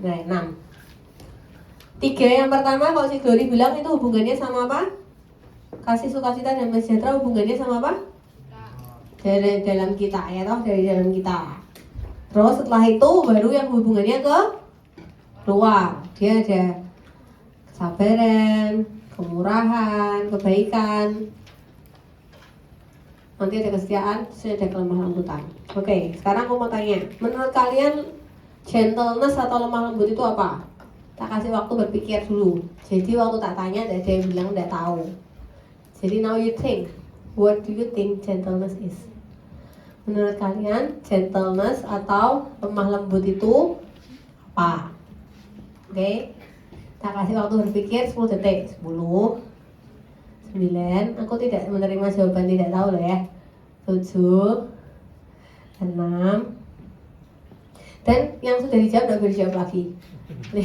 Nah, 6. 3 yang pertama kalau si Glory bilang itu hubungannya sama apa? Kasih sukacita dan damai sejahtera hubungannya sama apa? Dari dalam kita ya toh, dari dalam kita. Terus setelah itu baru yang hubungannya ke luar. Dia ada kesabaran, kemurahan, kebaikan. Nanti ada kesetiaan, terus ada kelemah lembutan. Oke, sekarang aku mau tanya, menurut kalian gentleness atau lemah lembut itu apa? Tak kasih waktu berpikir dulu. Jadi waktu tak tanya, ada yang bilang tidak tahu. Jadi now you think, what do you think gentleness is? Menurut kalian gentleness atau lemah lembut itu apa? Oke, tak kasih waktu berpikir 10 detik. 10, 9, aku tidak menerima jawaban tidak tahu loh ya. 7, 6, dan yang sudah dijawab tidak boleh dijawab lagi. 5.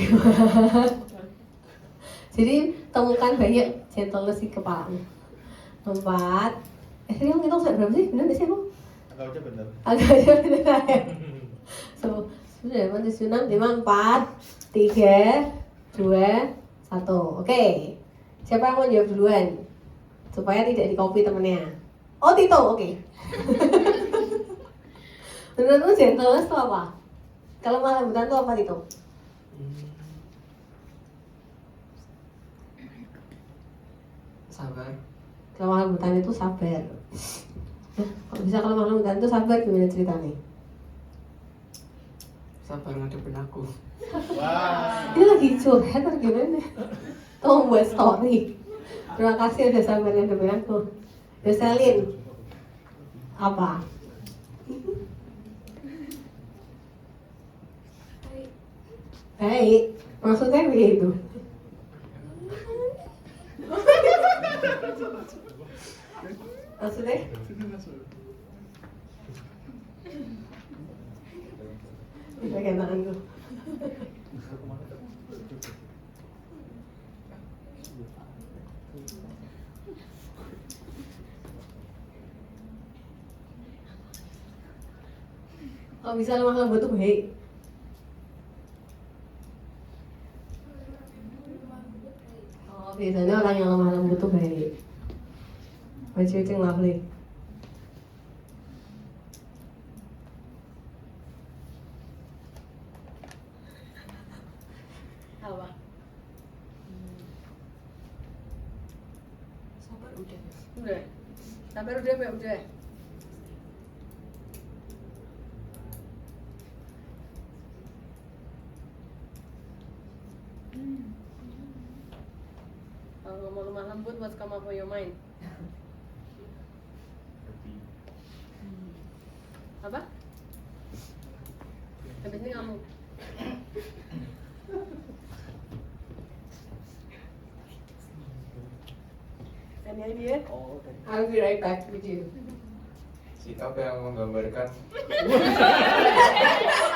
Jadi temukan banyak gentleness di kepalamu. 4. Ini kita sampai berapa sih? Benar nggak sih aku? Agak benar. Agak benar ya. So, 9, 8, 7, 6, 5, 4, 3, 2, 1. Oke. Siapa yang mau jawab duluan? Supaya tidak di-copy temennya. Oh, Tito, oke. Menurutmu gentleness itu apa? Kalau malah lembutan itu apa, Tito? Sabar. Kalau malah lembutan itu sabar. Kok bisa kalau malah lembutan itu sabar, gimana ceritanya? Sabar ngadepin aku. Wah. Dia lagi curhat atau gimana? Tuh buat story. Terima kasih udah sabar ngadepin aku. Yoselin, apa? Baik, maksudnya begitu. Maksudnya? Pakai tanganku. Kalau bisa lemah lembut tuh baik. Oh, biasanya orang yang lemah lembut tuh baik. What you think, lovely? Apa? Sabar udah. Udah. Sabar udah, Mbak, udah. Kalau ngomong lemah lembut, what's come up for your mind? Apa? Habis ini kamu. Any idea? Oh, I'll be right back with you. sikap yang menggambarkan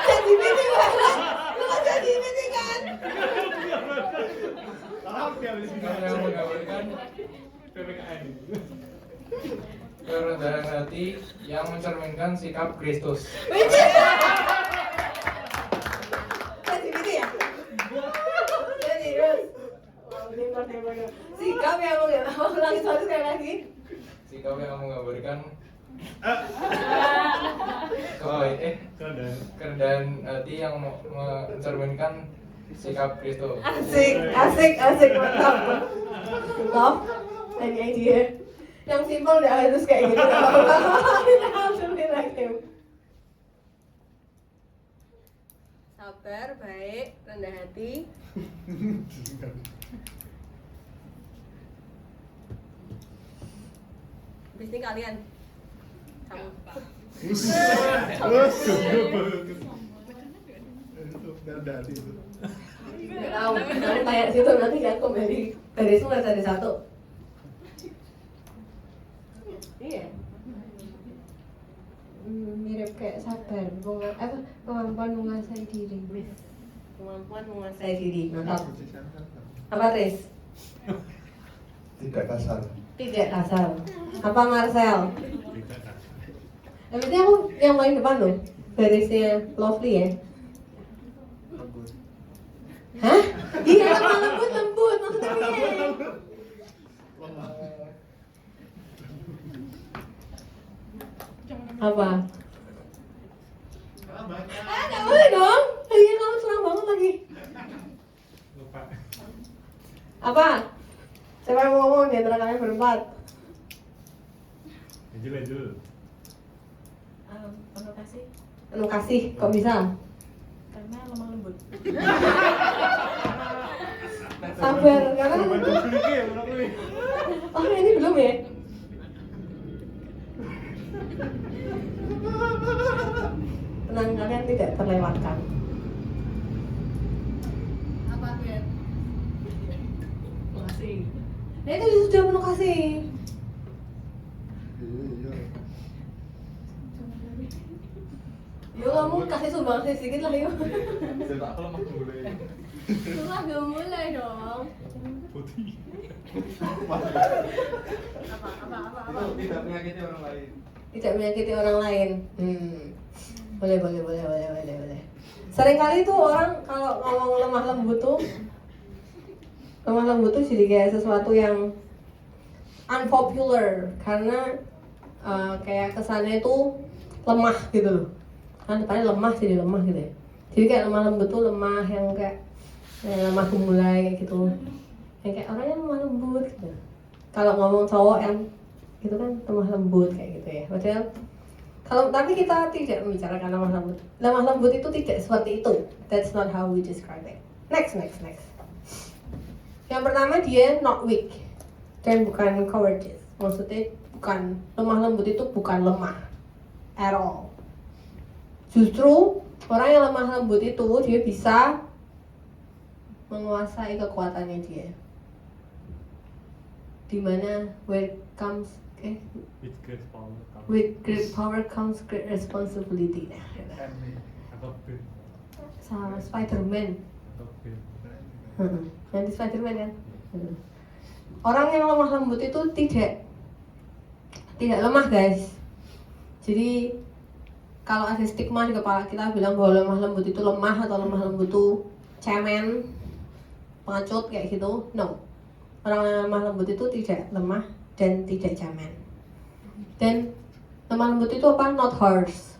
Jadi meeting kan? Lu kan jadi meeting kan? sikap yang menggambarkan PPKN. kerendahan hati yang mencerminkan sikap Kristus. Jadi meeting ya? Jadi terus. Wow, hebat. Sikap yang ulangi satu sekali lagi. Sikap yang menggambarkan kerendahan hati yang mencerminkan sikap Kristus. Asik, mantap. Love, any idea? Yang simpel udah harus kayak gitu. Alhamdulillah. Sabar, baik, rendah hati. Habis ini kalian. Kamu. Dari itu. Nggak tahu, kamu kayak situ nanti kan kembali dari semua dari satu. Iya. Mirip kayak sabar, kemampuan menguasai diri. Kemampuan menguasai diri, mantap. Apa Tris? Tidak kasar. Tidak kasar. Apa Marcel? Habis ini aku yang paling depan loh, garisnya Lovely ya. Hah? Iya, lemah lembut maksudnya piye? Apa? Nggak boleh dong. Iya, kamu serang banget lagi. Lupa. Apa? Siapa yang mau ngomong di antara kalian berempat? Lanjut. Anu kasih, kok bisa? Karena lemah lembut. Sabar, karena oh ini belum ya? Tenang, kalian tidak terlewatkan. Apa Ben? Makasih. Nah itu sudah penuh kasih. Yuk kamu kasih sumbangsi sedikit lah yuk. Saya tak kalau mau mulai. Cuma belum mulai dong. Putih. Apa? Tidak menyakiti orang lain. Tidak menyakiti orang lain. Boleh. Seringkali tuh orang kalau ngomong lemah lembut tuh jadi kayak sesuatu yang unpopular karena kayak kesannya itu lemah gitu loh. Kan depannya lemah jadi lemah gitu ya. Jadi kayak lemah lembut tuh lemah yang kayak lemah gemulai kayak gitu. Yang kayak orangnya lemah lembut gitu. Kalau ngomong cowok yang gitu kan lemah lembut kayak gitu ya. Padahal tapi kita tidak membicarakan lemah lembut. Lemah lembut itu tidak seperti itu. That's not how we describe it. Next. Yang pertama dia not weak dan bukan cowardice. Maksudnya bukan lemah lembut itu bukan lemah at all. Justru orang yang lemah lembut itu dia bisa menguasai kekuatannya dia. Dimana with great power comes great responsibility. Sama Spider-Man. Nanti Spider-Man kan. Orang yang lemah lembut itu tidak lemah guys. Jadi kalau ada stigma di kepala kita bilang bahwa lemah lembut itu lemah atau lemah lembut itu cemen, pengecut kayak gitu. No. Orang yang lemah lembut itu tidak lemah dan tidak cemen. Dan lemah lembut itu apa? Not harsh.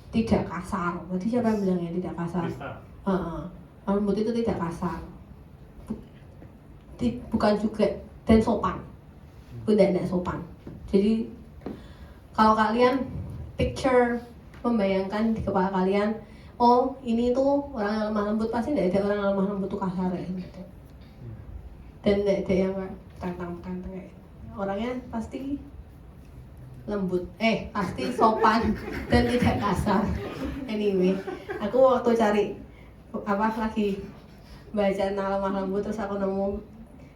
Tidak kasar. Berarti siapa yang bilangnya tidak kasar? Lemah lembut itu tidak kasar. Bukan juga dan sopan. Tidak sopan. Jadi kalau kalian picture membayangkan di kepala kalian, oh ini tuh orang yang lemah lembut, pasti tidak ada orang yang lemah lembut tuh kasar ya gitu. Dan tidak ada yang tantang kayak orangnya pasti lembut, pasti sopan dan tidak kasar. Anyway, aku waktu cari lagi baca tentang lemah lembut terus aku nemu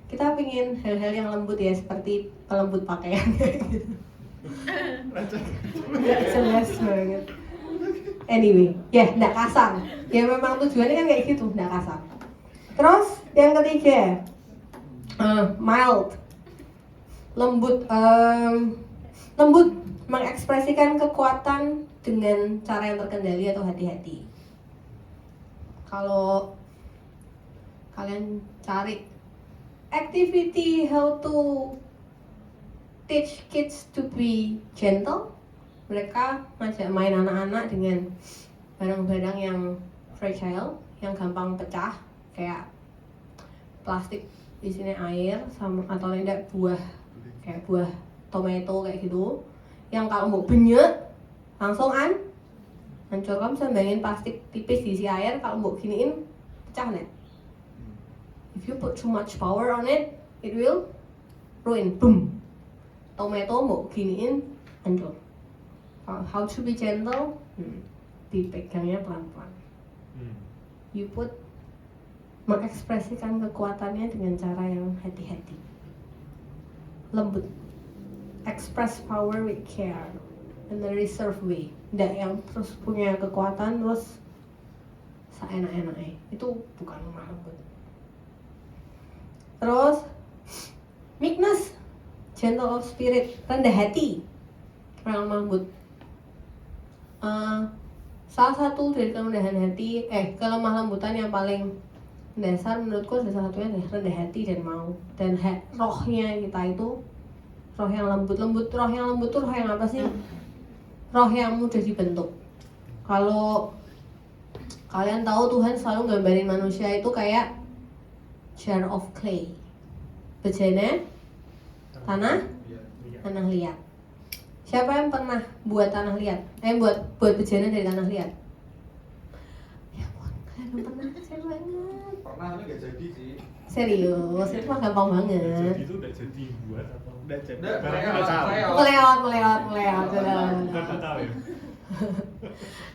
kita pingin hal-hal yang lembut ya seperti pelembut pakaian gitu. Nggak jelas banget. Anyway, nggak kasar. Ya memang tujuannya kan kayak gitu, nggak kasar. Terus yang ketiga, mild, lembut. Lembut mengekspresikan kekuatan dengan cara yang terkendali atau hati-hati. Kalau kalian cari activity how to teach kids to be gentle, mereka ngajak main anak-anak dengan barang-barang yang fragile, yang gampang pecah, kayak plastik isinya air sama atau tidak buah, kayak buah tomato kayak gitu, yang kalau mau benyek langsung hancur. Kamu bisa bayangin plastik tipis diisi air, kalau mau giniin pecah nih. If you put too much power on it, it will ruin. Boom. Tomato mau giniin hancur. How to be gentle? Dipegangnya pelan-pelan. You put mengekspresikan kekuatannya dengan cara yang hati-hati, lembut. Express power with care in a reserved way. Tidak yang terus punya kekuatan terus seenak-enaknya. Itu bukan lemah lembut. Terus meekness, gentle of spirit, rendah hati, orang lemah lembut. Salah satu dari kerendahan hati, kelemah lembutan yang paling dasar menurutku salah satunya adalah rendah hati dan mau. Dan rohnya kita itu roh yang lembut. Roh yang lembut tuh roh yang apa sih? Roh yang mudah dibentuk. Kalau kalian tahu Tuhan selalu gambarin manusia itu kayak jar of clay. Bejana tanah liat. Siapa yang pernah buat tanah liat? Buat bejana dari tanah liat? Ya ampun, kalian belum pernah? Saya banget. Pernah tapi nggak jadi sih. Serius, itu mah gampang Nggak banget. jadi itu udah jadi buat atau udah jadi? Nggak, Barangnya meleot, udah tahu. meleot. Meleot. Nggak tahu ya.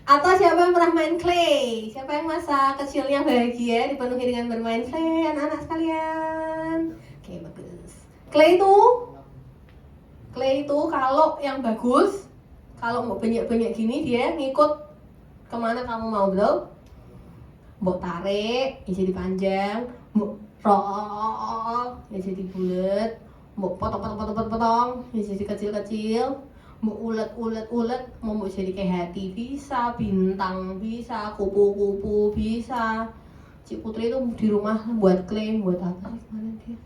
Atau siapa yang pernah main clay? Siapa yang masa kecilnya bahagia dipenuhi dengan bermain clay, anak-anak sekalian? Oke, bagus. Clay itu kalau yang bagus, kalau mau banyak-banyak gini dia ngikut kemana kamu mau, betul? Mau tarik, ya jadi panjang. Mau roll, ya jadi bulat. Mau potong, ya jadi kecil-kecil. Mau ulet, mau jadi kayak hati bisa, bintang bisa, kupu-kupu bisa. Cik Putri itu di rumah buat clay, buat apa sih kemarin dia?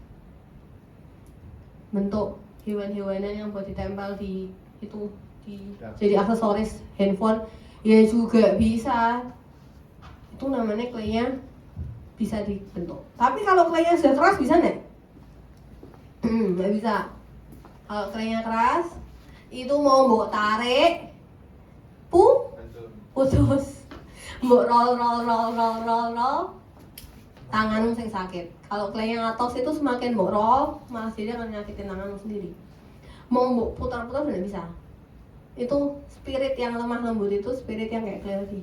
Bentuk hewan-hewanan yang buat ditempel di itu jadi aksesoris handphone ya juga bisa. Itu namanya claynya bisa dibentuk. Tapi kalau claynya sudah keras bisa nggak? Nggak bisa. Kalau claynya keras itu mau mbok tarik putus. Mbok roll tanganmu sing sakit. Kalau claynya ngatos itu semakin mbok roll malah jadi akan nyakitin tanganmu sendiri. Mau mbok putar-putar tidak bisa. Itu spirit yang lemah lembut, itu spirit yang kayak clay tadi.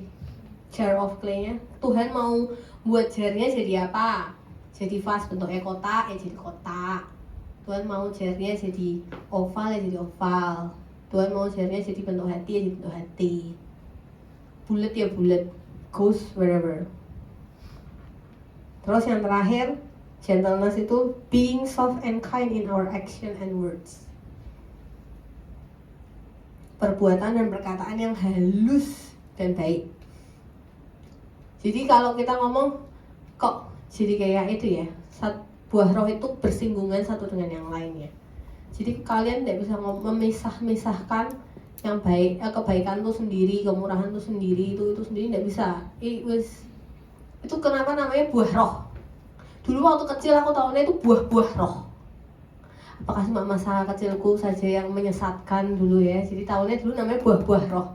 Jar of clay-nya. Tuhan mau buat jarnya jadi apa? Jadi vas, bentuknya kotak, ya jadi kotak. Tuhan mau jarnya jadi oval, ya jadi oval. Tuhan mau jarnya jadi bentuk hati, ya jadi bentuk hati. Bulat ya bulat, goes wherever. Terus yang terakhir, gentleness itu being soft and kind in our action and words. Perbuatan dan perkataan yang halus dan baik. Jadi kalau kita ngomong kok jadi kayak itu ya, buah roh itu bersinggungan satu dengan yang lainnya. Jadi kalian tidak bisa memisahkan yang baik, kebaikan itu sendiri, kemurahan itu sendiri, itu sendiri tidak bisa. Itu kenapa namanya buah roh. Dulu waktu kecil aku tahunya itu buah-buah roh. Apakah cuma masa kecilku saja yang menyesatkan dulu ya. Jadi tahunya dulu namanya buah-buah roh.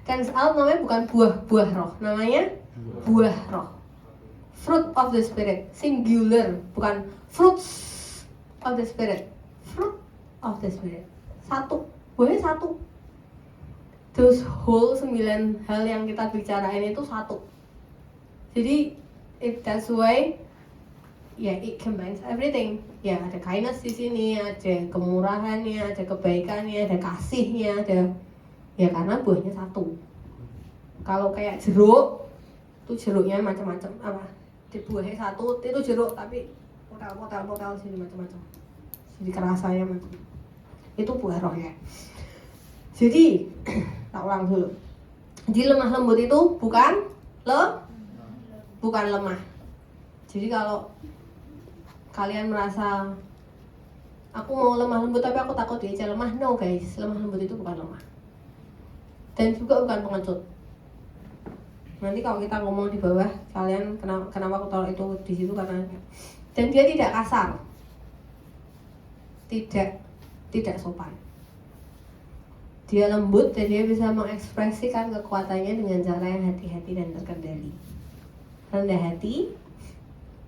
Kan namanya bukan buah-buah roh, namanya buah roh. Fruit of the spirit, singular, bukan fruits of the spirit. Fruit of the spirit. Satu, buahnya satu. Those whole 9 hal yang kita bicarain itu satu. Jadi that's why it combines everything. Ya ada kindness di sini, ada kemurahannya, ada kebaikannya, ada kasihnya, ada ya karena buahnya satu. Kalau kayak jeruk, itu jeruknya macam-macam apa? Di buahnya satu, itu jeruk tapi potel sini macam-macam. Jadi kerasanya macam. Itu buah roh ya. Jadi tak ulang dulu. Jadi lemah lembut itu bukan lemah. Jadi kalau kalian merasa aku mau lemah lembut tapi aku takut diajak lemah, no guys, lemah lembut itu bukan lemah. Dan juga bukan pengecut. Nanti kalau kita ngomong di bawah, kalian kenapa aku taruh itu di situ karena dan dia tidak kasar, tidak sopan. Dia lembut dan dia bisa mengekspresikan kekuatannya dengan cara yang hati-hati dan terkendali. Rendah hati,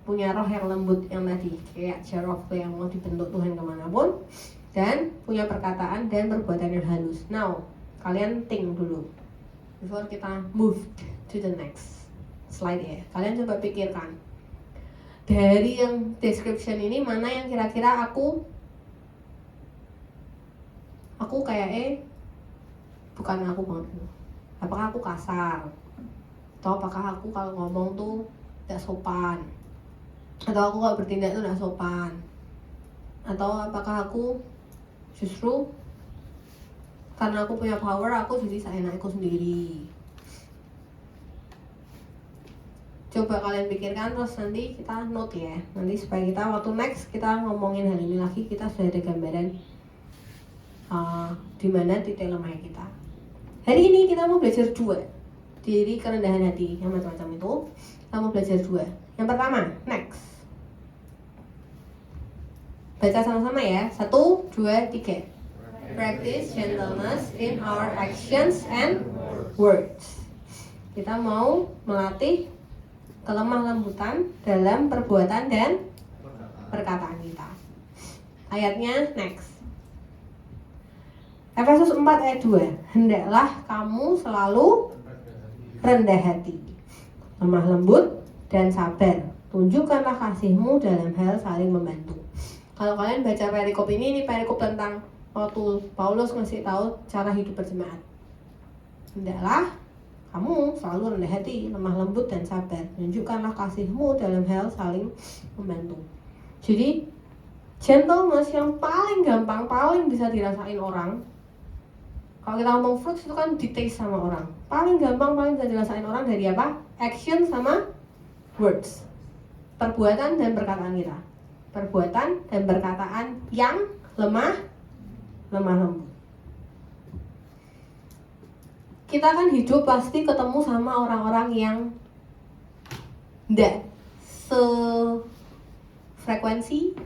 punya roh yang lembut yang tadi kayak jar of clay yang mau dibentuk Tuhan kemanapun, dan punya perkataan dan perbuatan yang halus. Now, kalian think dulu before kita move to the next slide ya. Kalian coba pikirkan dari yang description ini mana yang kira-kira aku kayak bukan aku banget. Apakah aku kasar? Atau apakah aku kalau ngomong tuh tidak sopan? Atau aku kalau bertindak tuh tidak sopan? Atau apakah aku justru karena aku punya power, aku jadi seenakku sendiri? Coba kalian pikirkan terus nanti kita note ya. Nanti supaya kita waktu next kita ngomongin hal ini lagi kita sudah ada gambaran di mana titik lemah kita. Hari ini kita mau belajar 2 diri kerendahan hati yang macam-macam itu. Kita mau belajar 2. Yang pertama, next. Baca sama-sama ya. 1, 2, 3. Practice gentleness in our actions and words. Kita mau melatih kelemah lembutan dalam perbuatan dan perkataan kita. Ayatnya next. Efesus 4 ayat 2. Hendaklah kamu selalu rendah hati, lemah lembut dan sabar. Tunjukkanlah kasihmu dalam hal saling membantu. Kalau kalian baca perikop ini perikop tentang waktu Paulus ngasih tahu cara hidup berjemaat. Hendaklah kamu selalu rendah hati, lemah lembut dan sabar. Tunjukkanlah kasihmu dalam hal saling membantu. Jadi gentleness yang paling gampang, paling bisa dirasain orang. Kalau kita ngomong fruits itu kan ditaste sama orang. Paling gampang, paling bisa dirasain orang dari apa? Action sama words. Perbuatan dan perkataan kita. Perbuatan dan perkataan yang lemah lembut. Kita kan hidup pasti ketemu sama orang-orang yang ndak sefrekuensi,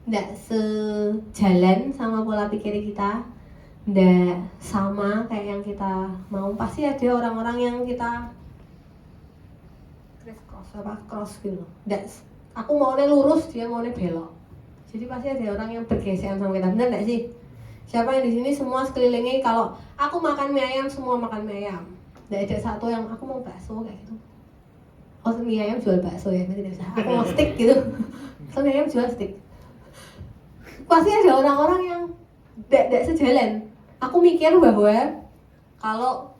ndak sejalan sama pola pikir kita, ndak sama kayak yang kita mau. Pasti ada orang-orang yang kita cross gitu. Ndak, aku maunya lurus, dia maunya belok. Jadi pasti ada orang yang bergesekan sama kita, benar nggak sih? Siapa yang di sini semua sekelilingnya kalau aku makan mie ayam semua makan mie ayam. Nggak ada satu yang aku mau bakso kayak gitu. Oh mie ayam jual bakso ya, tidak bisa. Aku mau steak gitu. So mie ayam jual steak. Pasti ada orang-orang yang tidak sejalan. Aku mikir bahwa kalau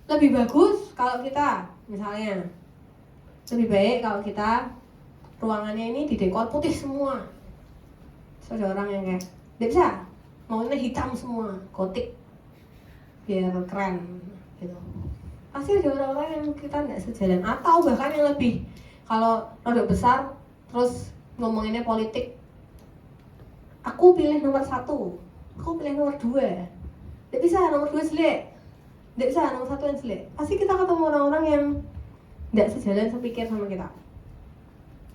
lebih bagus kalau kita misalnya lebih baik kalau kita ruangannya ini didekor putih semua. So, ada orang yang kayak tidak bisa. Maunya hitam semua, gotik biar keren gitu. Pasti ada orang-orang yang kita nggak sejalan atau bahkan yang lebih kalau rada besar terus ngomonginnya politik. Aku pilih nomor 1, aku pilih nomor 2. Nggak bisa, nomor 2 jelek. Nggak bisa, nomor 1 yang jelek. Pasti kita ketemu orang-orang yang nggak sejalan sepikir sama kita.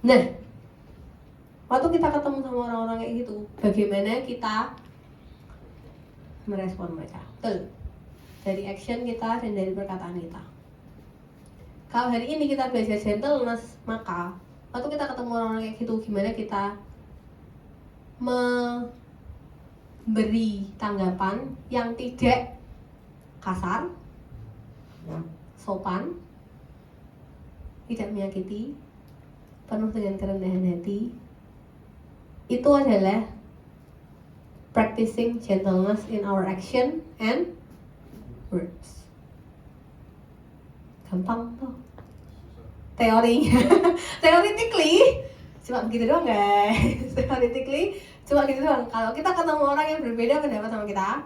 Nah, waktu kita ketemu sama orang-orang kayak gitu, bagaimana kita merespon mereka? Betul. Dari action kita dan dari perkataan kita. Kalau hari ini kita belajar gentleness, maka waktu kita ketemu orang-orang kayak gitu, gimana kita memberi tanggapan yang tidak kasar, sopan, tidak menyakiti, penuh dengan kerendahan hati. Itu adalah practicing gentleness in our action and words. Gampang tuh teorinya. Theoretically cuma begitu doang guys. Theoretically cuma gitu doang. Kalau kita ketemu orang yang berbeda pendapat sama kita,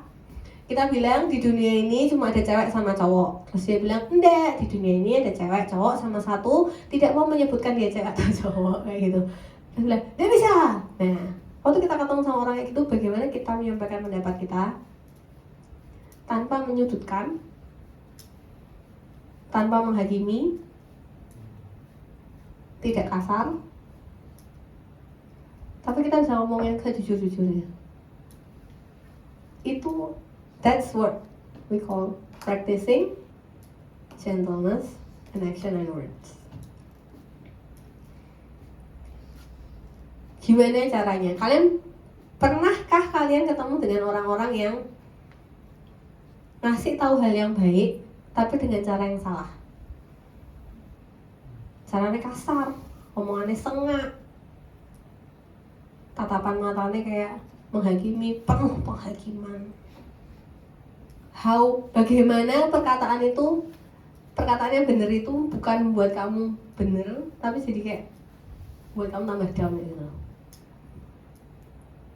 kita bilang di dunia ini cuma ada cewek sama cowok. Terus dia bilang enggak, di dunia ini ada cewek cowok sama satu, tidak mau menyebutkan dia cewek atau cowok kayak gitu. Dia bilang dia bisa. Nah, waktu kita ketemu sama orang kayak gitu, bagaimana kita menyampaikan pendapat kita tanpa menyudutkan, tanpa menghakimi, tidak kasar, tapi kita bisa ngomongin sejujur-jujurnya. Itu that's what we call practicing gentleness in action and words. Gimana caranya? Pernahkah kalian ketemu dengan orang-orang yang ngasih tahu hal yang baik tapi dengan cara yang salah? Caranya kasar, omongannya sengak, tatapan matanya kayak menghakimi, penuh penghakiman. Bagaimana perkataan yang benar itu bukan buat kamu benar, tapi jadi kayak buat kamu tambah down gitu.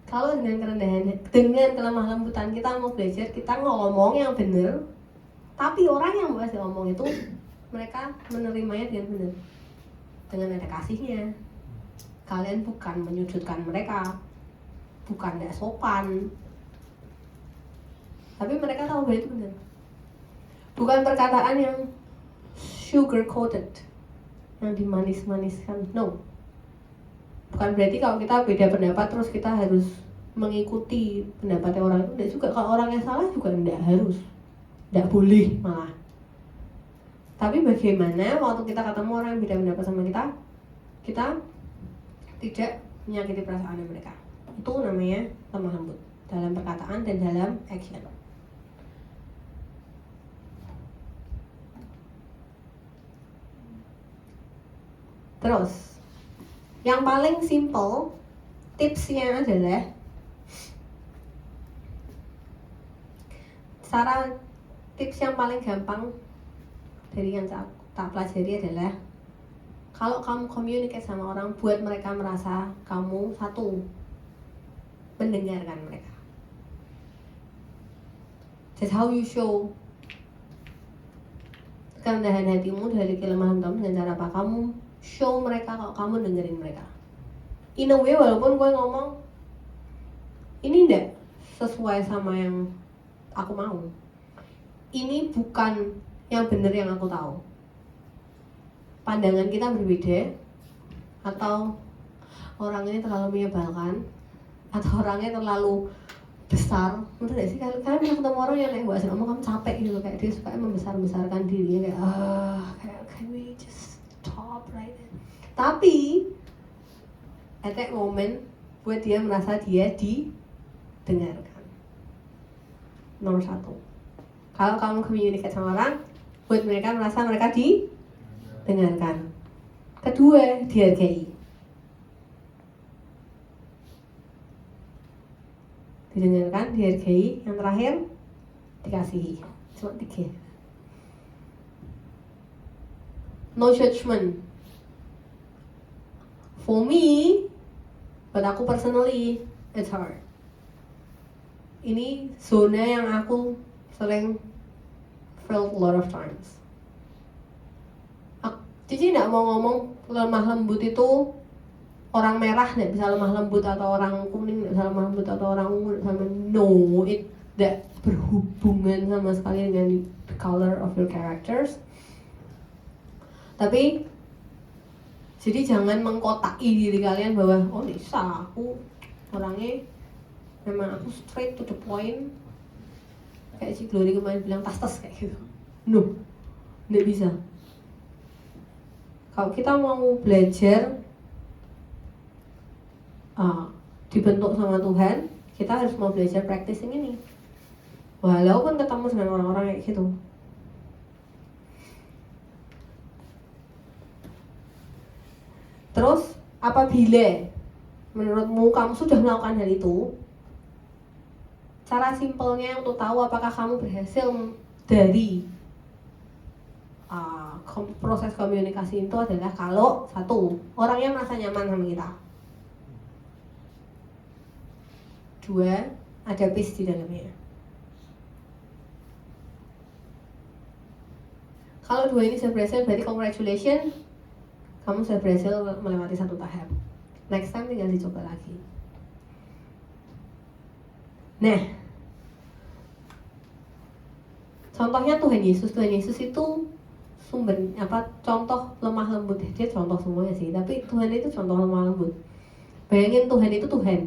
Kalau dengan kerendahan, dengan kelemah lembutan kita mau belajar, kita ngomong yang benar, tapi orang yang mau kasih ngomong itu mereka menerimanya dengan benar, dengan ada kasihnya. Kalian bukan menyudutkan mereka, bukan tidak sopan, tapi mereka tahu bahwa itu benar. Bukan perkataan yang sugar coated, yang dimanis-maniskan. No. Bukan berarti kalau kita beda pendapat terus kita harus mengikuti pendapatnya orang itu. Tidak juga. Kalau orang yang salah juga tidak harus, tidak boleh malah. Tapi bagaimana waktu kita ketemu orang yang beda pendapat sama kita tidak menyakiti perasaan mereka. Itu namanya lemah lembut dalam perkataan dan dalam action. Terus, yang paling simple tipsnya adalah tips yang paling gampang dari yang tak pelajari adalah kalau kamu communicate sama orang, buat mereka merasa kamu satu, mendengarkan mereka. That's how you show kerendahan hatimu dari kelemahan kamu dengan cara apa? Kamu show mereka kalau kamu dengerin mereka. In a way, walaupun gue ngomong ini ndak sesuai sama yang aku mau, ini bukan yang benar yang aku tahu, pandangan kita berbeda, atau orang ini terlalu menyebalkan, atau orangnya terlalu besar. Bener gak sih? Kalian pernah ketemu orang yang kayak bahasa ngomong kamu capek gitu, kayak dia suka membesar-besarkan dirinya, kayak can we just stop right now? Tapi at that moment buat dia merasa dia didengarkan. Nomor satu, kalau kamu communicate sama orang, buat mereka merasa mereka didengarkan. Kedua, dihargai. Didengarkan, dihargai. Yang terakhir, dikasihi. Cuma 3. No judgment. For me, buat aku personally, it's hard. Ini zona yang aku sering felt a lot of times. Cici nggak mau ngomong lemah lembut itu orang merah nggak bisa lemah lembut, atau orang kuning nggak bisa lemah lembut, atau orang ungu sama. No, it tidak berhubungan sama sekali dengan the color of your characters. Tapi jadi jangan mengkotaki diri kalian bahwa oh Nisa, aku orangnya memang aku straight to the point, kayak si Glory kemarin bilang tas-tas kayak gitu. No, nggak bisa. Kalau kita mau belajar dibentuk sama Tuhan, kita harus mau belajar practicing ini. Walaupun ketemu dengan orang-orang kayak gitu. Terus, apabila menurutmu kamu sudah melakukan hal itu, cara simpelnya untuk tahu apakah kamu berhasil dari proses komunikasi itu adalah kalau satu, orangnya merasa nyaman sama kita. 2, ada peace di dalamnya. Kalau 2 ini sudah berhasil, berarti congratulations, kamu sudah berhasil melewati 1 tahap. Next time tinggal dicoba lagi. Nah, contohnya Tuhan Yesus. Tuhan Yesus itu contoh lemah lembut. Dia contoh semuanya sih, tapi Tuhan itu contoh lemah lembut. Bayangin Tuhan itu Tuhan.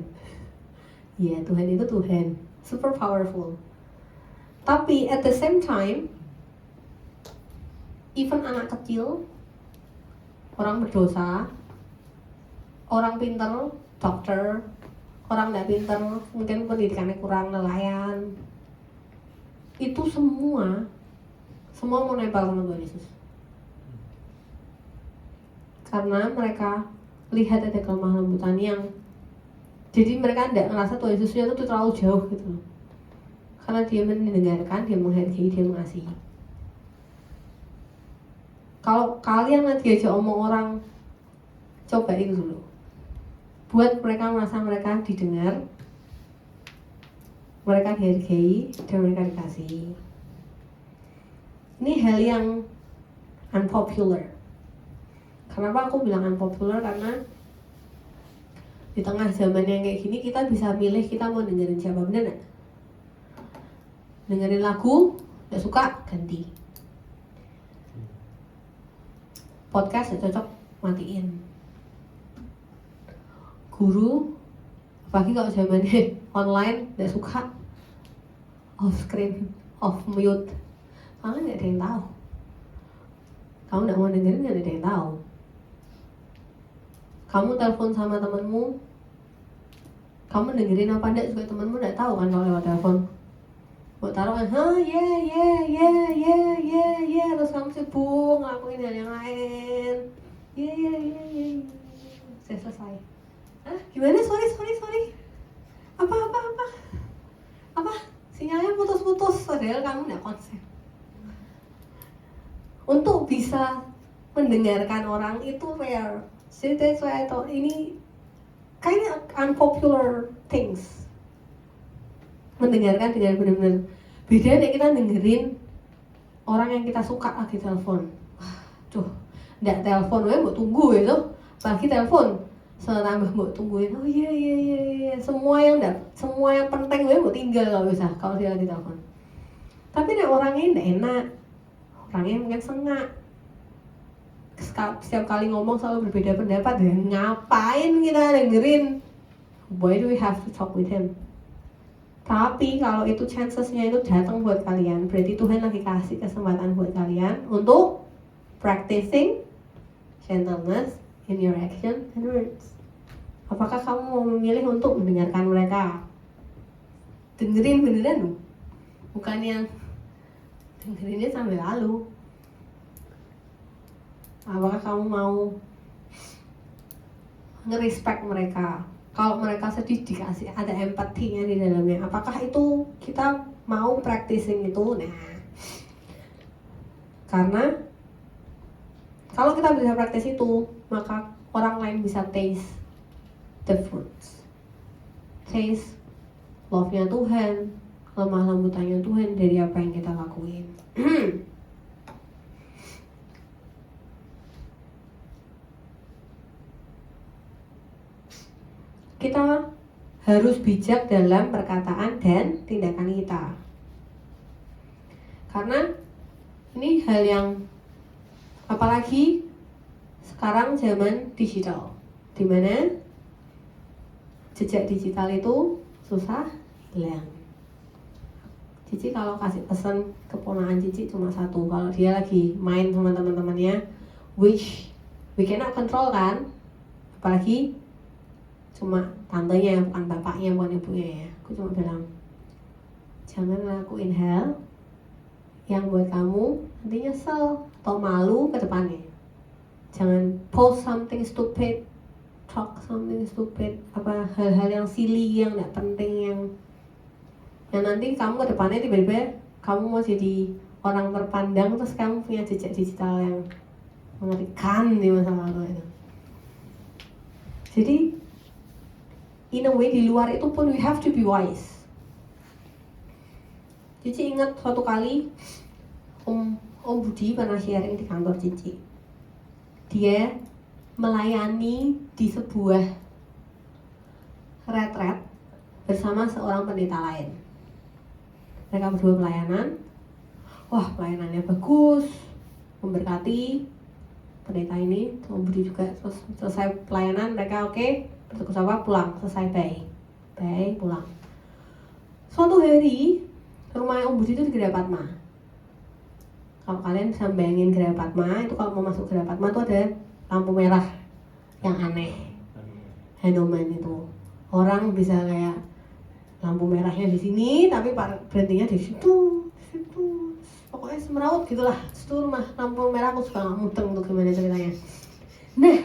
Iya, Tuhan itu Tuhan, super powerful. Tapi at the same time, even anak kecil, orang berdosa, orang pintar, dokter, orang tidak pintar, mungkin pendidikannya kurang, nelayan, itu semua mau nempel sama Tuhan Yesus. Karena mereka lihat ada kelemah lembutan yang, jadi mereka tidak merasa Tuhan Yesusnya itu terlalu jauh gitu. Karena dia mendengarkan, dia menghargai, dia mengasihi. Kalau kalian nanti aja omong orang, coba itu dulu. Buat mereka merasa mereka didengar, mereka dihargai, dan mereka dikasihi. Ini hal yang unpopular. Kenapa aku bilang unpopular? Karena di tengah zaman yang kayak gini kita bisa milih kita mau dengerin siapa, bener gak? Dengerin lagu, gak suka, ganti. Podcast gak cocok, matiin. Guru, apalagi kalau zamannya online, gak suka, off screen, off mute. Karena gak ada yang tahu. Kamu gak mau dengerin, gak ada yang tahu. Kamu telepon sama temenmu, kamu dengerin apa enggak juga temenmu enggak tahu kan kalau lewat telepon. Buat taruh kan, terus kamu sibuk ngelakuin hal yang lain. Saya selesai. Hah? Gimana? Sorry. Apa? Sinyalnya putus-putus, padahal kamu enggak konsen. Untuk bisa mendengarkan orang itu rare. So that's why I thought ini kind of unpopular things. Mendengarkan dengan benar-benar beda nih kita dengerin orang yang kita suka lagi telepon. Tuh, nggak telepon, mau tunggu ya tuh. Apalagi telepon, tambah mau tungguin. Oh iya. Semua yang penting mau tinggal kalau bisa kalau dia lagi telepon. Tapi nih orangnya nggak enak, orangnya mungkin sengak. Setiap kali ngomong selalu berbeda pendapat, dan ngapain kita dengerin? Why do we have to talk with him? Tapi kalau itu chancesnya itu datang buat kalian, berarti Tuhan lagi kasih kesempatan buat kalian untuk practicing gentleness in your action and words. Apakah kamu mau memilih untuk mendengarkan mereka? Dengerin beneran loh, bukan yang dengerinnya sampai lalu. Apakah kamu mau nge-respect mereka? Kalau mereka sedih dikasih ada empatinya di dalamnya. Apakah itu kita mau practicing itu? Nah, karena kalau kita bisa praktis itu, maka orang lain bisa taste the fruits, taste love-nya Tuhan, lemah lembutannya Tuhan dari apa yang kita lakuin. Kita harus bijak dalam perkataan dan tindakan kita. Karena ini hal yang apalagi sekarang zaman digital, dimana jejak digital itu susah hilang. Cici kalau kasih pesan keponakan Cici cuma satu, kalau dia lagi main sama teman-temannya, which we cannot control kan, apalagi cuma tantenya, bukan bapaknya, bukan ibunya ya. Aku cuma bilang, jangan lakuin hal yang buat kamu nanti nyesel atau malu ke depannya. Jangan post something stupid, talk something stupid, apa hal-hal yang silly, yang gak penting, yang nanti kamu ke depannya tiba-tiba kamu mau jadi orang terpandang, terus kamu punya jejak digital yang mengerikan di masa lalu itu. Jadi in a way di luar itu pun we have to be wise. Cici ingat suatu kali Om Budi pernah sharing di kantor Cici. Dia melayani di sebuah retret bersama seorang pendeta lain. Mereka berdua pelayanan. Wah, pelayanannya bagus, memberkati pendeta ini, Om Budi juga. Terus selesai pelayanan mereka oke. Terus apa, pulang, selesai bye pulang. Suatu hari rumah Om Budi itu di Gereja Padma. Kalau kalian bisa bayangin Gereja Padma itu, kalau mau masuk Gereja Padma itu ada lampu merah yang aneh, Hanuman itu. Orang bisa kayak lampu merahnya di sini tapi berhentinya di situ. Pokoknya semeraut gitulah. Itu rumah lampu merah, aku suka nggak mudeng untuk gimana ceritanya. Nah,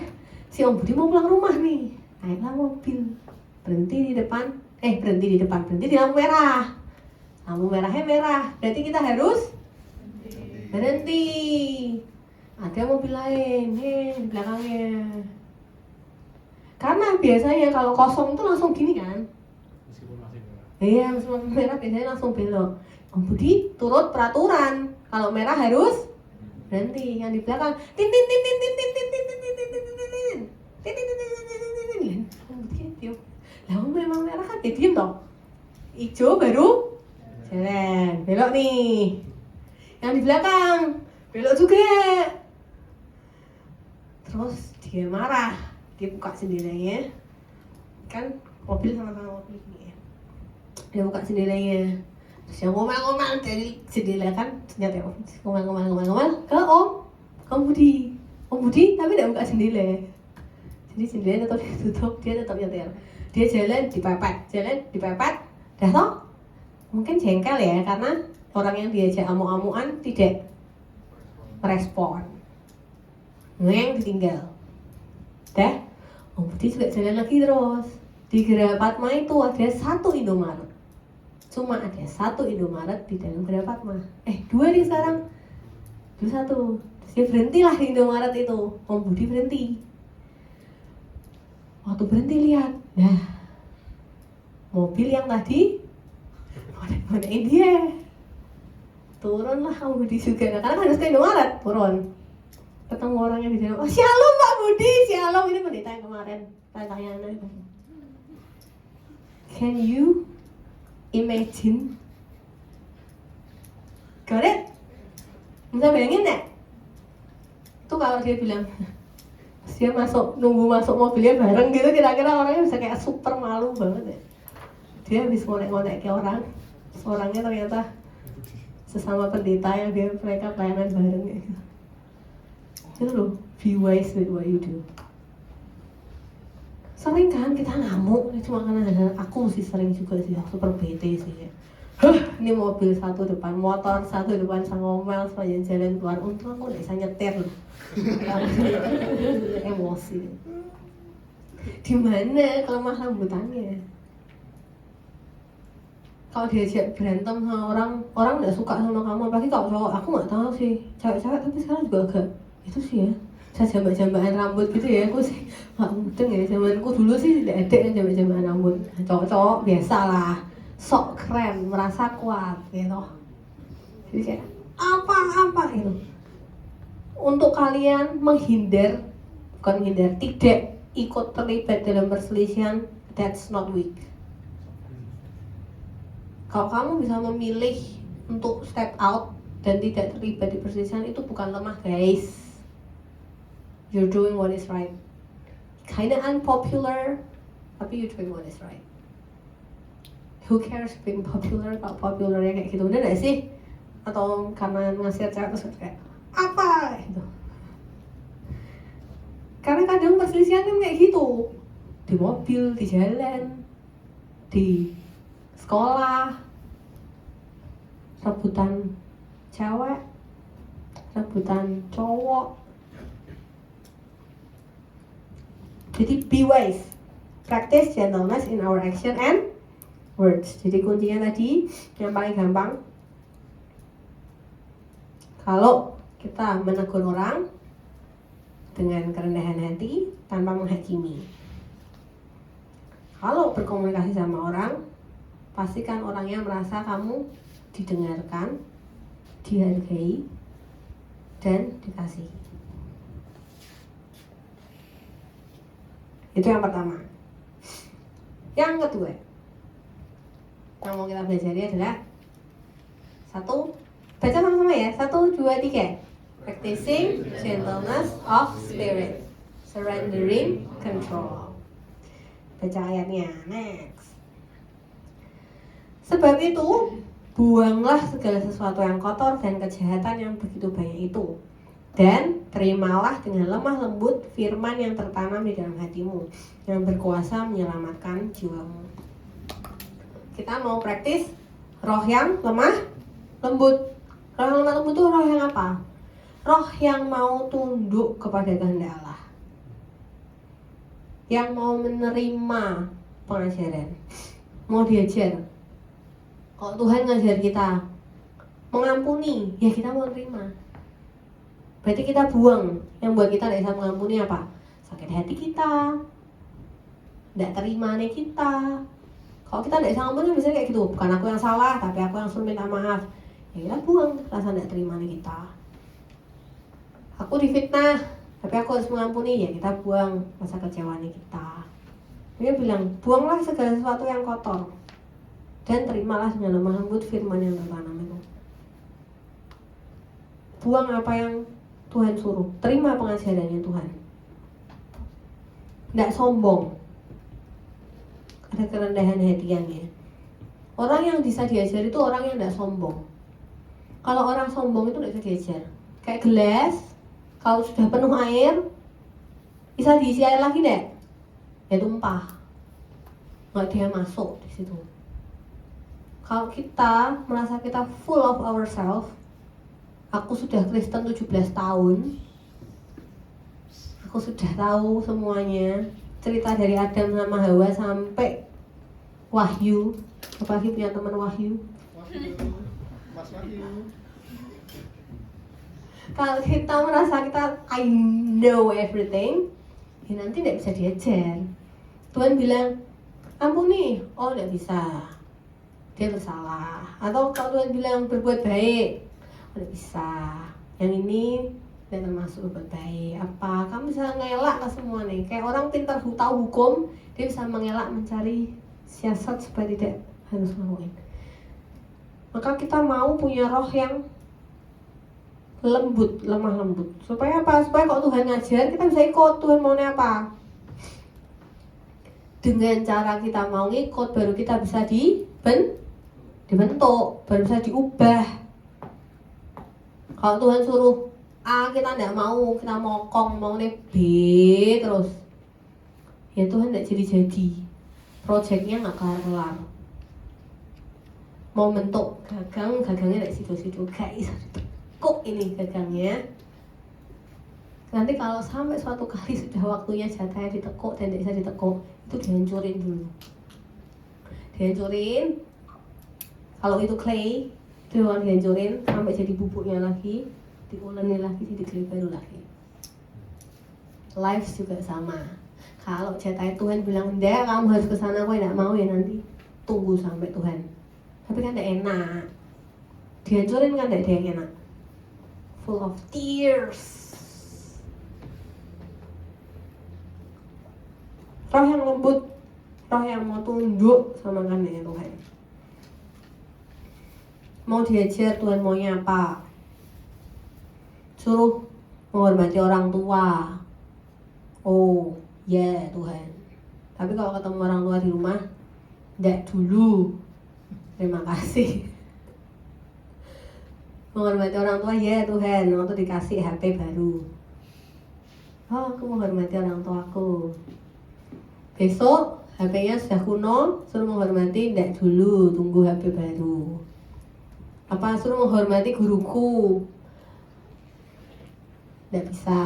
si Om Budi mau pulang rumah nih. Naiklah mobil, berhenti di lampu merah. Lampu merahnya merah, berarti kita harus berhenti. Ada mobil lain, di belakangnya. Karena biasanya kalau kosong itu langsung gini kan. Meskipun masih merah. Iya, meskipun merah biasanya langsung belok. Om Budi turut peraturan, kalau merah harus berhenti. Yang di belakang tin tin tin tin tin tin tin tin tin tin tin tin tin tin tin. Kemudian diem. Lah memang merah kan diem toh. Hijau baru jalan, belok nih. Yang di belakang belok juga. Terus dia marah, dia buka jendelanya. Kan mobil sama-sama mobil ini ya. Dia buka jendelanya. Terus yang ngomel-ngomel dari jendela kan ternyata ngomel ke Om Budi tapi tidak buka jendela. Jadi jendela tetap ditutup, dia tetap nyetir. Dia jalan dipepet, dah toh? Mungkin jengkel ya karena orang yang diajak amuk-amukan tidak merespon. Yang ditinggal. Dah, Om Budi juga jalan lagi terus. Di Geraha Padma itu ada satu Indomaret. Cuma ada satu Indomaret di dalam Geraha Padma. 2 nih sekarang. Dulu 1. Terus dia berhentilah di Indomaret itu. Om Budi berhenti. Waktu berhenti lihat. Nah, mobil yang tadi ngonek-ngonekin dia. Turunlah Om Budi juga. Nah, karena harus ke Indomaret. Turun. Ketemu orangnya di dalam. Oh, shalom Pak Budi. Shalom. Ini pendeta yang kemarin. Tanya-tanya itu. Can you imagine? Got it? Bisa bayangin gak? Itu kalau dia bilang dia nunggu masuk mobilnya bareng gitu, kira-kira orangnya bisa kayak super malu banget ya. Dia habis ngonek-ngonek ke orang, orangnya ternyata sesama pendeta yang mereka pelayanan bareng gitu. Itu loh, be wise with what you do. Sering kan kita ngamuk, cuma karena aku sih sering juga sih, super bete sih ya. Ini mobil satu depan, motor satu depan, ngomel sepanjang jalan keluar. Untung aku gak bisa nyetir loh. Emosi. Di mana kelemah lembutannya? Kalau diajak berantem sama orang gak suka sama kamu, apalagi kalau cowok. Aku gak tahu sih, cewek-cewek tapi sekarang juga agak itu sih ya. Saya jambak-jambakan rambut gitu ya, aku sih gak mudeng ya. Zamanku dulu sih tidak ada yang jambak-jambakan rambut. Cowok-cowok biasa lah, sok keren, merasa kuat gitu. Jadi kayak apa gitu. Untuk kalian tidak ikut terlibat dalam perselisihan, that's not weak. Kalau kamu bisa memilih untuk step out dan tidak terlibat di perselisihan, itu bukan lemah guys. You're doing what is right. Kinda unpopular, tapi you're doing what is right. Who cares being popular kalau popularnya kayak gitu, udah gak sih? Atau karena ngasih cewek terus kayak apa gitu. Karena kadang perselisihan kan kayak gitu. Di mobil, di jalan, di sekolah, rebutan cewek, rebutan cowok. Jadi be wise, practice gentleness in our action and words. Jadi kuncinya tadi yang paling gampang, kalau kita menegur orang dengan kerendahan hati tanpa menghakimi. Kalau berkomunikasi sama orang, pastikan orangnya merasa kamu didengarkan, dihargai, dan dikasihi. Itu yang pertama. Yang kedua, yang mau kita pelajari adalah 1, baca sama-sama ya, 1, 2, 3. Practicing gentleness of spirit, surrendering control. Baca ayatnya, next. Sebab itu, buanglah segala sesuatu yang kotor dan kejahatan yang begitu banyak itu, dan terimalah dengan lemah lembut firman yang tertanam di dalam hatimu, yang berkuasa menyelamatkan jiwamu. Kita mau praktis roh yang lemah lembut. Roh yang lemah lembut itu roh yang apa? Roh yang mau tunduk kepada kehendak Allah, yang mau menerima pengajaran, mau diajar. Kalau Tuhan ngajar kita mengampuni, ya kita mau terima. Berarti kita buang yang buat kita tidak bisa mengampuni apa? Sakit hati kita, tidak terima nih kita. Kalau kita tidak bisa mengampuni biasanya kayak gitu, bukan aku yang salah tapi aku yang suruh minta maaf. Ya kita buang rasa tidak terima nih kita. aku difitnah, tapi aku harus mengampuni, ya kita buang rasa kecewaan kita. Dia bilang, buanglah segala sesuatu yang kotor dan terimalah dengan lemah lembut firman yang tertanam itu. Buang apa yang Tuhan suruh, terima pengajarannya Tuhan. Tidak sombong, ada kerendahan hatiannya. Orang yang bisa diajar itu orang yang tidak sombong. Kalau orang sombong itu tidak bisa diajar. Kayak gelas, kalau sudah penuh air, bisa diisi air lagi tidak? Ya tumpah, nggak dia masuk di situ. Kalau kita merasa kita full of ourselves, aku sudah Kristen 17 tahun, aku sudah tahu semuanya, cerita dari Adam sama Hawa sampai Wahyu, apalagi punya teman Wahyu. Mas Wahyu. Kalau kita merasa kita I know everything, ya nanti tidak bisa diajar. Tuhan bilang, ampuni, oh tidak bisa, dia bersalah. Atau kalau Tuhan bilang berbuat baik, oh tidak bisa, yang ini tidak termasuk berbuat baik. Apa, kamu bisa ngelak ke semua nih. Kayak orang pintar tahu hukum, dia bisa mengelak mencari siasat supaya tidak harus ngelakuin. Maka kita mau punya roh yang lembut, lemah lembut. Supaya apa? Supaya kalau Tuhan ngajar, kita bisa ikut Tuhan maunya apa. Dengan cara kita mau ngikut, baru kita bisa dibentuk, baru bisa diubah. Kalau Tuhan suruh A, kita tidak mau, kita mokong, mau B terus, ya Tuhan tidak jadi-jadi, proyeknya nggak kelar-kelar. Mau bentuk gagang, gagangnya tidak situ-situ, guys. Kok ini gagangnya? Nanti kalau sampai suatu kali sudah waktunya jatahnya ditekuk dan tidak bisa ditekuk, itu dihancurin dulu. Dihancurin. Kalau itu clay, itu akan dihancurin sampai jadi bubuknya lagi, diulangi lagi jadi clay baru lagi. Life juga sama. Kalau jatah Tuhan bilang, "Ndak, kamu harus ke sana," kok tidak mau, ya nanti tunggu sampai Tuhan. Tapi kan tidak enak. Dihancurin kan tidak ada yang enak. Full of tears. Roh yang lembut, roh yang mau tunduk sama kehendak Tuhan. Mau diajar Tuhan maunya apa? Suruh menghormati orang tua. Oh, ya Tuhan. Tapi kalau ketemu orang tua di rumah, ndak dulu. Terima kasih. Menghormati orang tua, ya Tuhan. Waktu dikasih HP baru. Oh, aku menghormati orang tuaku. Besok HP-nya sudah kuno, suruh menghormati, tidak dulu, tunggu HP baru. Apa suruh menghormati guruku? Tidak bisa,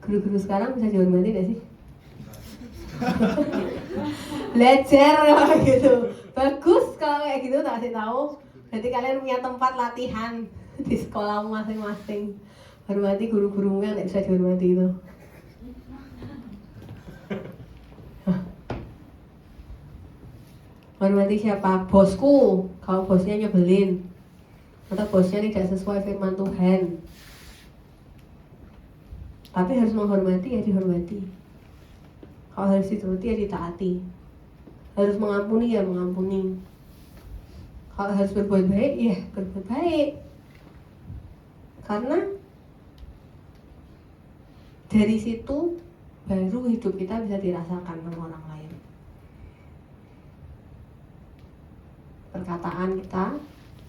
guru-guru sekarang bisa dihormati tidak sih? Belajar gitu, bagus kalau kayak gitu, tak kasih tahu. Berarti kalian punya tempat latihan di sekolah masing-masing. Hormati guru-gurumu yang tidak bisa dihormati itu. Hormati siapa? Bosku, kalau bosnya nyebelin atau bosnya tidak sesuai firman Tuhan, tapi harus menghormati, ya dihormati. Kalau harus dituruti, ya ditaati. Harus mengampuni, ya mengampuni. Kalau harus berbuat baik, ya berbuat baik. Karena dari situ baru hidup kita bisa dirasakan sama orang lain. Perkataan kita,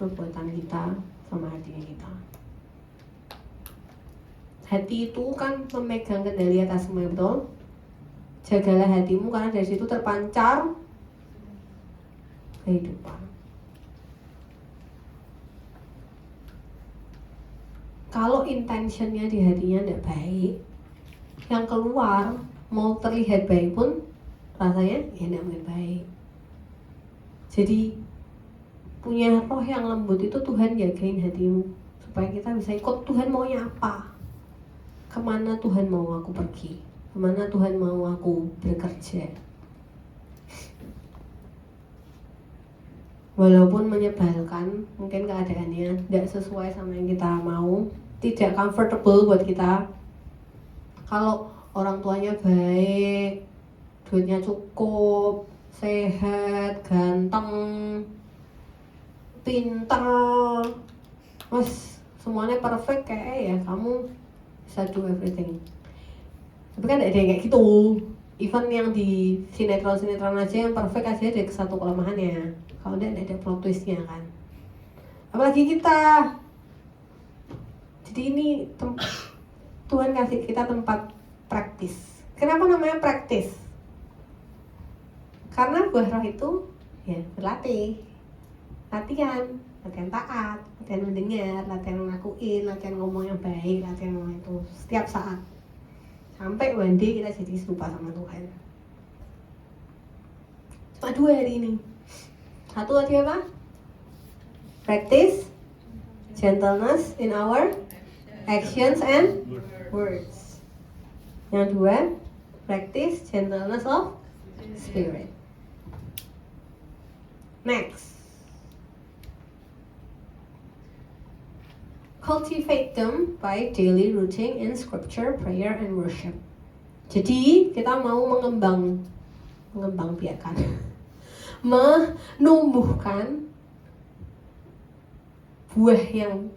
perbuatan kita, sama hatinya kita. Hati itu kan memegang kendali atas semua, betul? Jagalah hatimu karena dari situ terpancar kehidupan. Kalau intentionnya di hatinya tidak baik, yang keluar mau terlihat baik pun rasanya ya tidak mungkin baik. Jadi punya roh yang lembut itu Tuhan jagain hatimu supaya kita bisa ikut Tuhan maunya apa, kemana Tuhan mau aku pergi, kemana Tuhan mau aku bekerja. Walaupun menyebalkan, mungkin keadaannya tidak sesuai sama yang kita mau, tidak comfortable buat kita. Kalau orang tuanya baik, duitnya cukup, sehat, ganteng, pintar, mas semuanya perfect kayak ya kamu bisa do everything. Tapi kan ada yang kayak gitu. Even yang di sinetron-sinetron aja yang perfect aja ada satu kelemahannya. Kalau dia ada plot twistnya kan. Apalagi kita. Jadi ini Tuhan kasih kita tempat praktis. Kenapa namanya praktis? Karena buah roh itu ya berlatih. Latihan taat, latihan mendengar, latihan ngelakuin, latihan ngomong yang baik, latihan ngomong itu setiap saat. Sampai one day kita jadi serupa sama Tuhan. Cuma 2 hari ini. Satu tadi apa? Practice gentleness in our actions and words. Yang 2, practice gentleness of spirit. Next, cultivate them by daily routine in scripture, prayer, and worship. Jadi kita mau mengembang biakan, menumbuhkan buah yang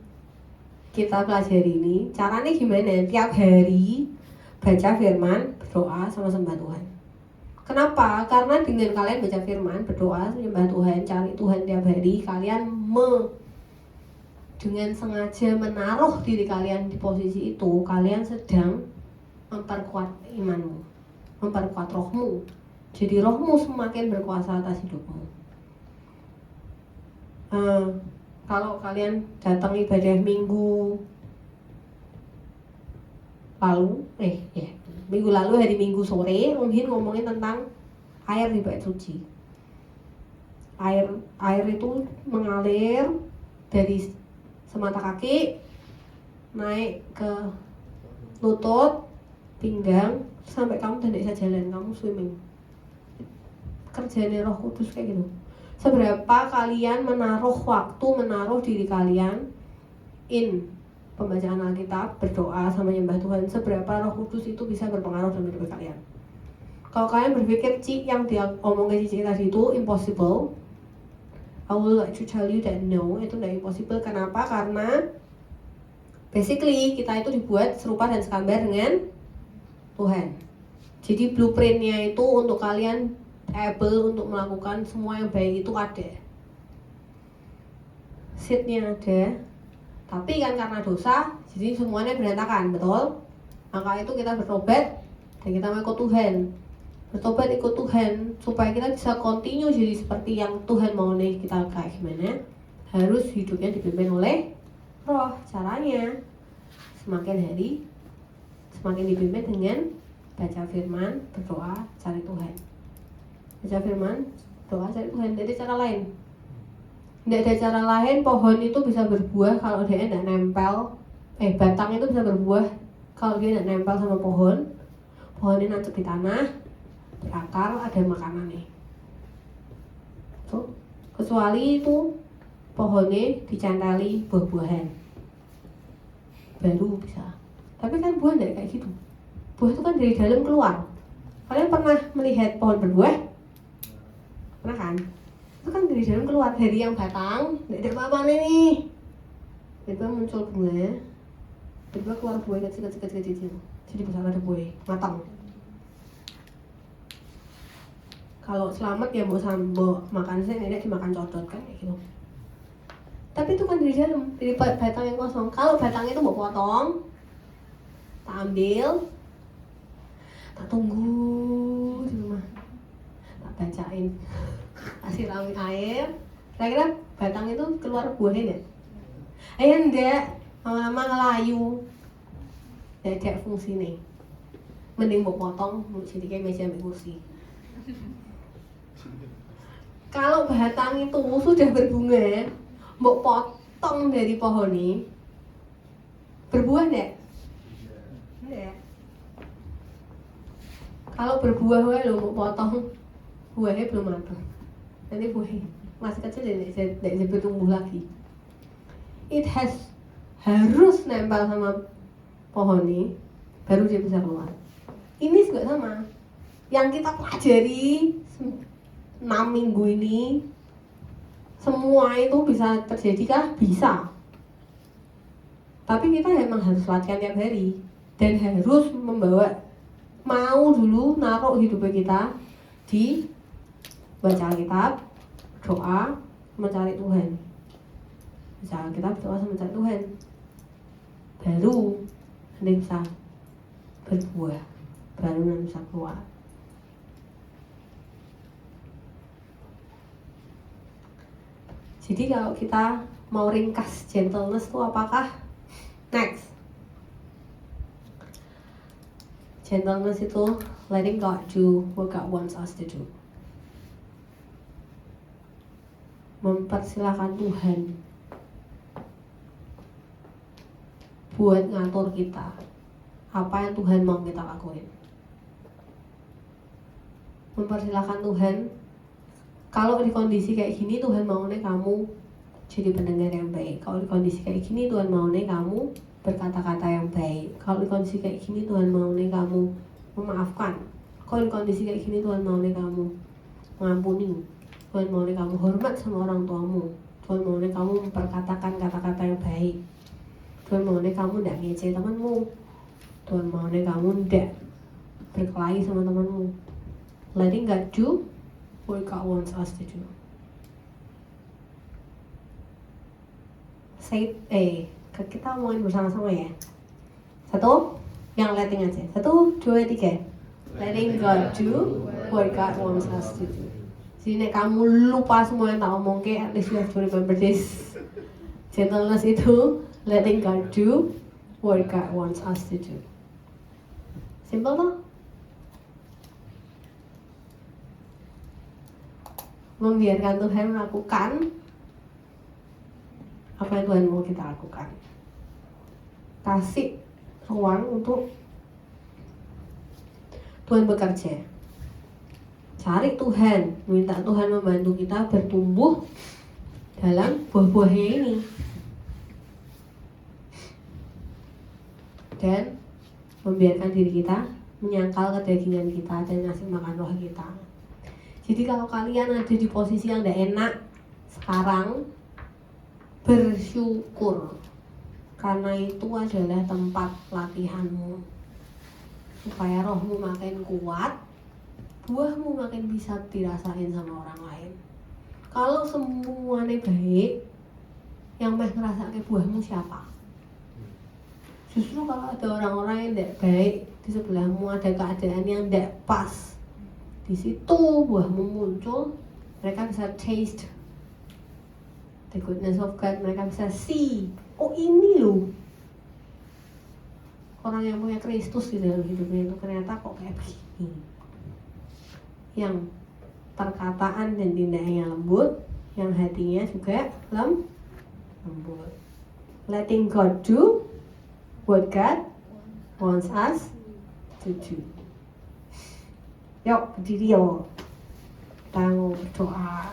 kita pelajari ini. Caranya gimana? Tiap hari baca firman, berdoa, sama sembah Tuhan. Kenapa? Karena dengan kalian baca firman, berdoa, sembah Tuhan, cari Tuhan tiap hari, kalian dengan sengaja menaruh diri kalian di posisi itu, kalian sedang memperkuat imanmu, memperkuat rohmu. Jadi rohmu semakin berkuasa atas hidupmu. Kalau kalian datang ibadah minggu lalu, minggu lalu hari Minggu sore, mungkin ngomongin tentang air di bait suci. Air itu mengalir dari semata kaki naik ke lutut, pinggang, sampai kamu tidak bisa jalan, kamu swimming. Kerjanya Roh Kudus kayak gitu. Seberapa kalian menaruh waktu, menaruh diri kalian in pembacaan Alkitab, berdoa, sama nyembah Tuhan, seberapa Roh Kudus itu bisa berpengaruh dalam hidup kalian. Kalau kalian berpikir yang dia omongin Cici tadi itu impossible, I would like to tell you that no, itu tidak impossible. Kenapa? Karena basically kita itu dibuat serupa dan segambar dengan Tuhan. Jadi blueprintnya itu untuk kalian able untuk melakukan semua yang baik itu ada. Seednya ada. Tapi kan karena dosa, jadi semuanya berantakan, betul? Maka itu kita bertobat dan kita mau ikut Tuhan. Bertobat ikut Tuhan supaya kita bisa continue jadi seperti yang Tuhan mau nih kita kayak gimana. Harus hidupnya dipimpin oleh Roh. Caranya semakin hari semakin dipimpin dengan baca firman, berdoa, cari Tuhan. Baca firman, doa, cari Tuhan. Tidak ada cara lain. Tidak ada cara lain. Pohon itu bisa berbuah kalau dia tidak nempel. Batang itu bisa berbuah kalau dia tidak nempel sama pohon. Pohonnya nancep di tanah, berakar, ada makanan nih. Tuh, kecuali itu pohonnya dicantali buah-buahan, baru bisa. Tapi kan buah tidak kayak gitu. Buah itu kan dari dalam keluar. Kalian pernah melihat pohon berbuah? Pernah kan? Itu kan dari dalam keluar, dari yang batang, tidak ada apa-apa nih. Tiba muncul bunga, tiba keluar buah kecil. Jadi besar ada buah, matang. Kalau selamat ya mau sambo makan saya tidak dimakan codot kan kayak gitu. Tapi itu kan dari dalam, dari batang yang kosong. Kalau batang itu mau potong, tak ambil, tak tunggu di rumah, tak bacain, kasih ramin air. Kira-kira batang itu keluar buahnya enggak? Enggak, lama-lama ngelayu. Tidak ada fungsi nih. Mending mau potong, jadi kayak meja ambil kursi. Kalau batang itu sudah berbunga, mau potong dari pohon ini, berbuah enggak? Enggak. Kalau berbuah lo mau potong, buahnya belum matang. Nanti buahnya masih kecil dan tidak bisa bertumbuh lagi. It has harus nempel sama pohon ini, baru dia bisa keluar. Ini juga sama. Yang kita pelajari 6 minggu ini, semua itu bisa terjadi kah? Bisa. Tapi kita emang harus latihan tiap hari. Dan harus mau dulu naruh hidupnya kita di baca Alkitab, doa, mencari Tuhan. Baca Alkitab, doa, mencari Tuhan. Baru nanti bisa berbuah, baru nanti bisa keluar. Jadi kalau kita mau ringkas gentleness itu apakah? Next, gentleness itu letting God do what God wants us to do. Mempersilahkan Tuhan buat ngatur kita apa yang Tuhan mau kita lakuin. Mempersilahkan Tuhan, kalau di kondisi kayak gini Tuhan maunya kamu jadi pendengar yang baik. Kalau di kondisi kayak gini Tuhan maunya kamu berkata-kata yang baik. Kalau di kondisi kayak gini Tuhan maunya kamu memaafkan. Kalau di kondisi kayak gini Tuhan maunya kamu mengampuni. Tuhan maunya kamu hormat sama orang tuamu. Tuhan maunya kamu memperkatakan kata-kata yang baik. Tuhan maunya kamu tidak ngece temanmu. Tuhan maunya kamu tidak berkelahi sama temanmu. Letting God do what God wants us to do. Kita ngomongin bersama-sama ya. Satu, yang letting aja. 1, 2, 3. Letting God do what God wants us to do. Jadi nek kamu lupa semua yang tak omong ke, at least you have to remember this. Gentleness itu letting God do what God wants us to do. Simple toh? Membiarkan Tuhan melakukan apa yang Tuhan mau kita lakukan. Kasih ruang untuk Tuhan bekerja. Cari Tuhan, minta Tuhan membantu kita bertumbuh dalam buah-buahnya ini. Dan membiarkan diri kita menyangkal kedagingan kita dan ngasih makan roh kita. Jadi kalau kalian ada di posisi yang tidak enak sekarang, bersyukur, karena itu adalah tempat latihanmu supaya rohmu makin kuat, buahmu makin bisa dirasain sama orang lain. Kalau semuanya baik, yang meh ngerasake buahmu siapa? Justru kalau ada orang-orang yang tidak baik di sebelahmu, ada keadaan yang tidak pas, di situ buahmu muncul, mereka bisa taste the goodness of God, mereka bisa see, oh ini loh orang yang punya Kristus di dalam hidupnya itu ternyata kok kayak begini, yang perkataan dan tindaknya lembut, yang hatinya juga lembut. Letting God do what God wants us to do. Yuk, berdiri yuk. Kita mau berdoa.